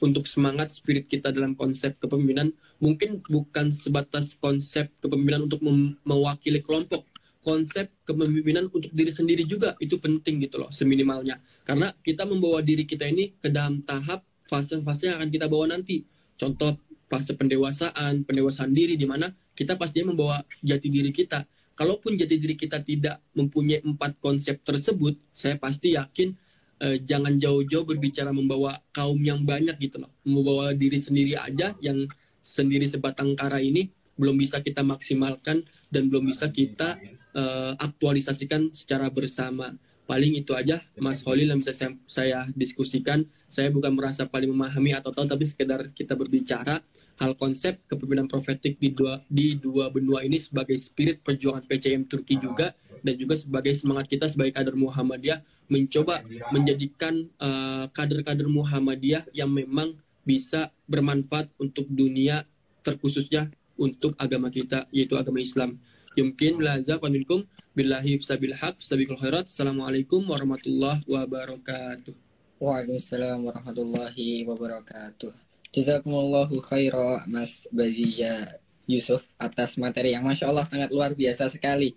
untuk semangat spirit kita dalam konsep kepemimpinan mungkin bukan sebatas konsep kepemimpinan untuk mewakili kelompok, konsep kepemimpinan untuk diri sendiri juga itu penting gitu loh seminimalnya, karena kita membawa diri kita ini ke dalam tahap fase-fase yang akan kita bawa nanti. Contoh fase pendewasaan diri di mana kita pastinya membawa jati diri kita. Kalaupun jati diri kita tidak mempunyai 4 konsep tersebut, saya pasti yakin jangan jauh-jauh berbicara membawa kaum yang banyak gitu loh. Membawa diri sendiri aja yang sendiri sebatang kara ini belum bisa kita maksimalkan dan belum bisa kita aktualisasikan secara bersama. Paling itu aja Mas Holil yang bisa saya diskusikan. Saya bukan merasa paling memahami atau tahu, tapi sekedar kita berbicara hal konsep kepemimpinan profetik di dua benua ini sebagai spirit perjuangan PCM Turki juga, dan juga sebagai semangat kita sebagai kader Muhammadiyah mencoba menjadikan kader-kader Muhammadiyah yang memang bisa bermanfaat untuk dunia, terkhususnya untuk agama kita, yaitu agama Islam. Yumkin laza paminkum billahi sabil haq sabiqul khairat. Assalamualaikum warahmatullahi wabarakatuh. Waalaikumsalam warahmatullahi wabarakatuh. Jazakumullahu khaira Mas Bazia Yusuf atas materi yang Masya Allah sangat luar biasa sekali.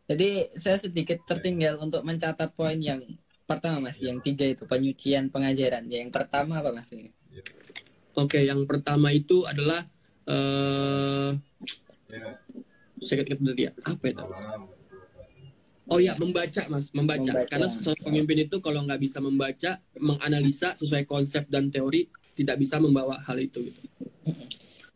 Jadi saya sedikit tertinggal untuk mencatat poin yang pertama Mas, yang 3 itu penyucian pengajaran. Yang pertama apa Mas? Oke, yang pertama itu adalah saya ingat tadi ya, apa itu? Oh ya, membaca Mas, membaca. Karena seorang pemimpin itu kalau nggak bisa membaca, menganalisa sesuai konsep dan teori, tidak bisa membawa hal itu gitu.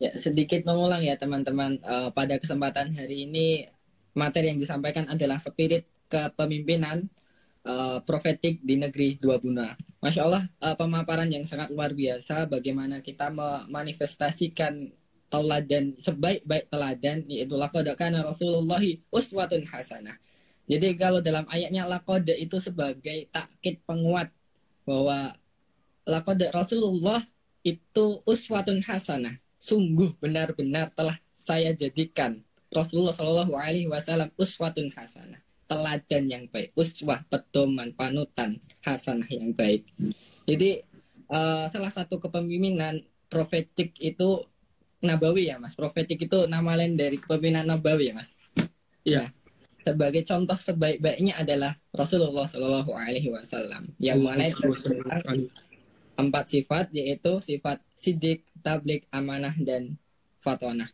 Ya, sedikit mengulang ya teman-teman, pada kesempatan hari ini materi yang disampaikan adalah spirit kepemimpinan profetik di negeri dua benua. Masya Allah, pemaparan yang sangat luar biasa bagaimana kita memanifestasikan tauladan, sebaik-baik teladan, yaitu laqad kana Rasulullahi uswatun hasanah. Jadi kalau dalam ayatnya laqad itu sebagai takkid penguat bahwa laqad Rasulullah itu uswatun hasanah, sungguh benar-benar telah saya jadikan Rasulullah Shallallahu Alaihi Wasallam uswatun hasanah, teladan yang baik, uswah, pedoman, panutan hasanah yang baik. Jadi salah satu kepemimpinan profetik itu Nabawi ya Mas. Profetik itu nama lain dari kepemimpinan Nabawi ya Mas. Iya. Nah, sebagai contoh sebaik-baiknya adalah Rasulullah Shallallahu Alaihi Wasallam yang mana 4 sifat, yaitu sifat sidik, tablik, amanah, dan fatonah.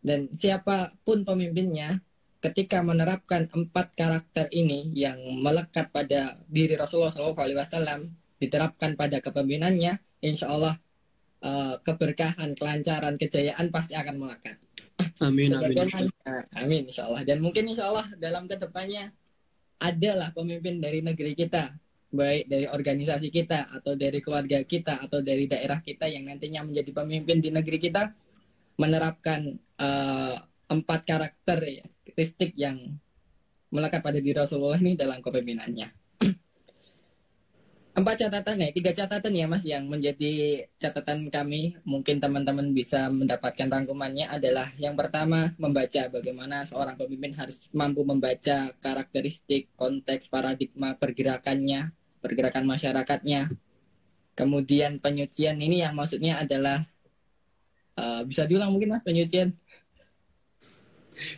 Dan siapapun pemimpinnya ketika menerapkan 4 karakter ini yang melekat pada diri Rasulullah SAW diterapkan pada kepemimpinannya, insya Allah keberkahan, kelancaran, kejayaan pasti akan melekat. Amin, amin. Amin, insya Allah. Dan mungkin insya Allah dalam kedepannya adalah pemimpin dari negeri kita, baik dari organisasi kita, atau dari keluarga kita, atau dari daerah kita yang nantinya menjadi pemimpin di negeri kita, menerapkan 4 karakteristik yang melekat pada diri Rasulullah ini dalam kepemimpinannya. 4 catatan ya, 3 catatan ya Mas yang menjadi catatan kami. Mungkin teman-teman bisa mendapatkan rangkumannya adalah yang pertama, membaca. Bagaimana seorang pemimpin harus mampu membaca karakteristik, konteks, paradigma pergerakannya, pergerakan masyarakatnya. Kemudian penyucian ini yang maksudnya adalah bisa diulang mungkin Mas penyucian?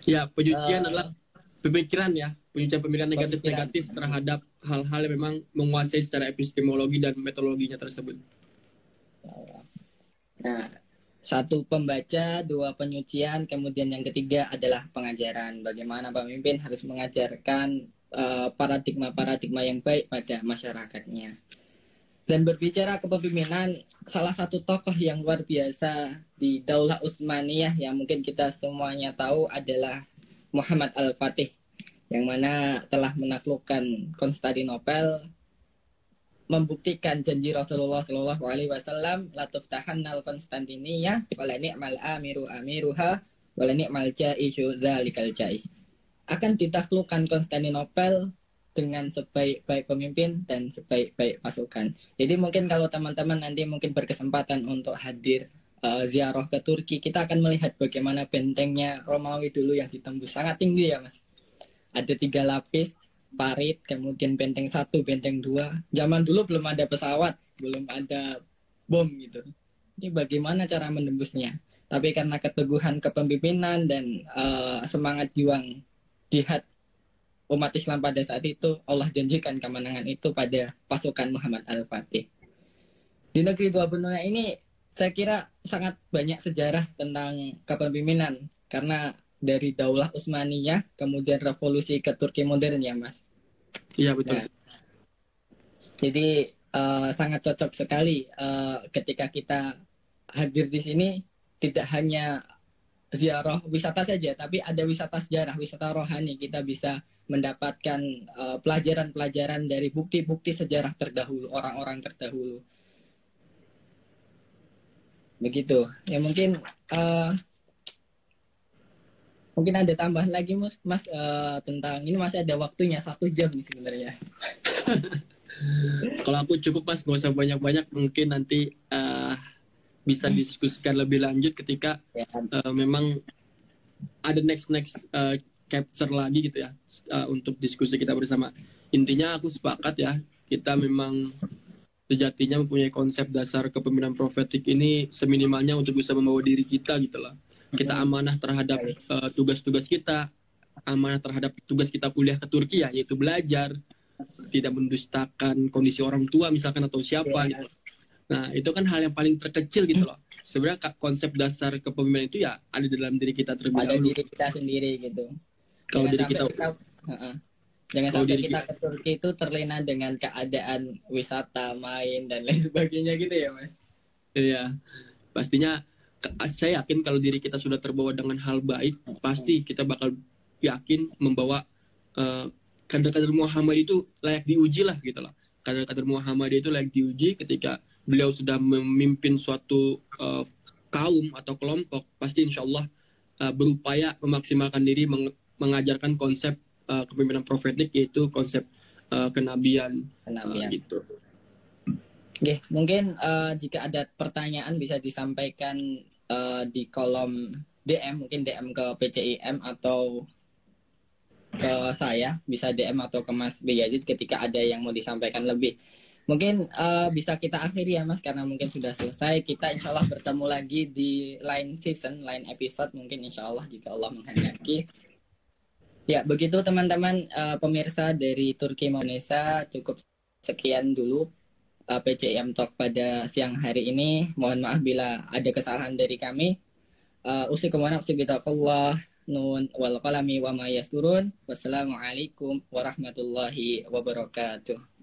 Ya, penyucian adalah pemikiran ya, penyucian negatif terhadap hal-hal yang memang menguasai secara epistemologi dan metodologinya tersebut. Nah, 1 pembaca, 2 penyucian, kemudian yang ketiga adalah pengajaran. Bagaimana pemimpin harus mengajarkan paradigma-paradigma yang baik pada masyarakatnya. Dan berbicara kepemimpinan, salah satu tokoh yang luar biasa di Daulah Utsmaniyah yang mungkin kita semuanya tahu adalah Muhammad Al-Fatih, yang mana telah menaklukkan Konstantinopel, membuktikan janji Rasulullah Shallallahu Alaihi Wasallam, la tuftahannal Konstantiniyah wala ni'mal amiru amiruha wala ni'mal jaisyu dzalikal jais. Akan ditaklukkan Konstantinopel dengan sebaik-baik pemimpin dan sebaik-baik pasukan. Jadi mungkin kalau teman-teman nanti mungkin berkesempatan untuk hadir ziarah ke Turki, kita akan melihat bagaimana bentengnya Romawi dulu yang ditembus sangat tinggi ya Mas. Ada 3 lapis parit, kemudian benteng 1, benteng 2. Zaman dulu belum ada pesawat, belum ada bom gitu. Ini bagaimana cara menembusnya? Tapi karena keteguhan kepemimpinan dan semangat juang jihad umat Islam pada saat itu, Allah janjikan kemenangan itu pada pasukan Muhammad Al-Fatih. Di negeri dua benua ini saya kira sangat banyak sejarah tentang kepemimpinan karena dari Daulah Utsmaniyah kemudian revolusi ke Turki modern ya Mas. Iya betul. Nah, jadi sangat cocok sekali ketika kita hadir di sini tidak hanya ziarah wisata saja, tapi ada wisata sejarah, wisata rohani. Kita bisa mendapatkan pelajaran-pelajaran dari bukti-bukti sejarah terdahulu, orang-orang terdahulu. Begitu. Ya mungkin ada tambahan lagi Mas tentang ini, masih ada waktunya 1 jam nih sebenarnya. Kalau aku cukup Mas, nggak usah banyak-banyak. Mungkin nanti bisa diskusikan lebih lanjut ketika memang ada next capture lagi gitu ya, untuk diskusi kita bersama. Intinya aku sepakat ya, kita memang sejatinya mempunyai konsep dasar kepemimpinan profetik ini seminimalnya untuk bisa membawa diri kita gitu loh. Kita amanah terhadap tugas-tugas kita, amanah terhadap tugas kita kuliah ke Turki ya, yaitu belajar, tidak mendustakan kondisi orang tua misalkan atau siapa gitu. Nah, itu kan hal yang paling terkecil gitu loh. Sebenarnya konsep dasar kepemimpinan itu ya ada dalam diri kita terlebih dahulu. Ada diri kita sendiri gitu. Kalau diri kita, jangan sampai kita ke Turki itu terlena dengan keadaan wisata, main dan lain sebagainya gitu ya Mas. Iya, pastinya saya yakin kalau diri kita sudah terbawa dengan hal baik, pasti kita bakal yakin membawa kader-kader Muhammad itu layak diuji lah gitu loh. Kader-kader Muhammad itu layak diuji ketika beliau sudah memimpin suatu kaum atau kelompok, pasti insya Allah berupaya memaksimalkan diri mengajarkan konsep kepemimpinan profetik, yaitu konsep kenabian. Gitu. Oke, mungkin jika ada pertanyaan bisa disampaikan di kolom DM, mungkin DM ke PCIM atau ke saya, bisa DM atau ke Mas B. Yazid ketika ada yang mau disampaikan lebih. Mungkin bisa kita akhiri ya Mas, karena mungkin sudah selesai. Kita insya Allah bertemu lagi di lain season, lain episode mungkin insya Allah jika Allah menghendaki. Ya, begitu teman-teman pemirsa dari Turki Indonesia, cukup sekian dulu PCIM Talk pada siang hari ini. Mohon maaf bila ada kesalahan dari kami. Usikum wa nafsi bitaqullah nun wal qalami wa ma yasturun. Wassalamualaikum warahmatullahi wabarakatuh.